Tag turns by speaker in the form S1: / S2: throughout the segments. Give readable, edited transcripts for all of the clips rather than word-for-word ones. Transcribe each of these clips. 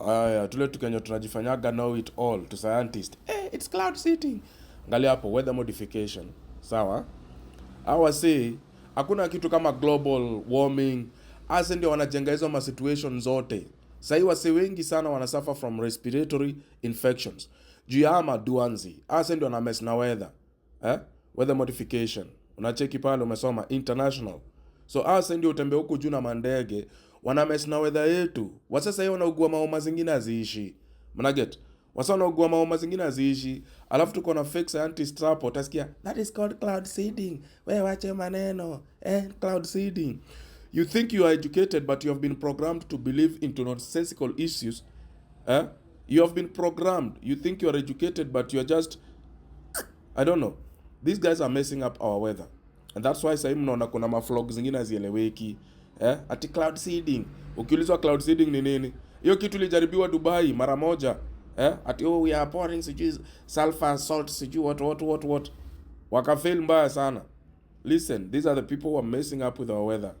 S1: Aya, tule tukenye tunajifanyaga know it all to scientist. It's cloud seeding. Angalia hapo weather modification. Sawa? Hawa say hakuna kitu kama global warming. Ase ndio wanajenga hizo ma situation zote. Sasa wase wengi sana wanasuffer from respiratory infections. Juu ya maduanzi. Ase ndio na mess na weather. Weather modification. Unacheki pale umesoma international. So ase ndio utembe huku juu na mandege wana mess na weather yetu. Wasasa hiyo wanaugua maoma zingine haziishi. Mnaget? Wasa wanaugua maoma zingine haziishi. Alafu tuko na fake scientist hapo utasikia that is called cloud seeding. Wewe wache maneno. Cloud seeding. You think you are educated but you have been programmed to believe into nonsensical issues. You have been programmed. You think you are educated but you are just I don't know. These guys are messing up our weather. And that's why sasa mnaona kuna maflog zingine hazieleweki. Ati cloud seeding. Ukiulizwa cloud seeding ni nini? Hiyo kitu ilijaribiwa Dubai mara moja. Ati we are pouring sijui sulfur salt sijui what. Wakafail mbaya sana. Listen, these are the people who are messing up with our weather.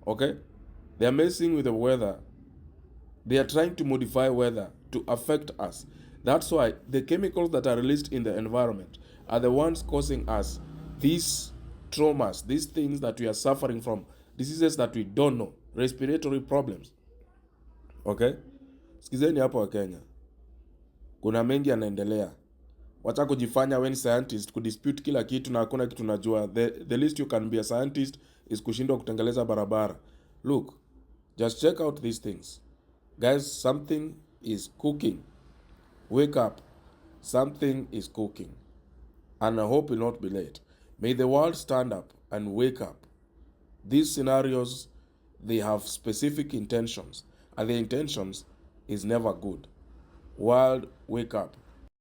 S1: Okay? They are messing with the weather. They are trying to modify weather to affect us. That's why the chemicals that are released in the environment are the ones causing us these traumas, these things that we are suffering from, diseases that we don't know, respiratory problems. Okay? Sikizeni hapo wa Kenya. Kuna mengi yanaendelea. Wacha kujifanya when scientist kudispute kila kitu na hakuna kitu najua. The least you can be a scientist is kushindwa kutengeleza barabara. Look, just check out these things. Guys, something is cooking. Wake up. Something is cooking. And I hope it will not be late. May the world stand up and wake up. These scenarios, they have specific intentions. And the intentions is never good. World, wake up.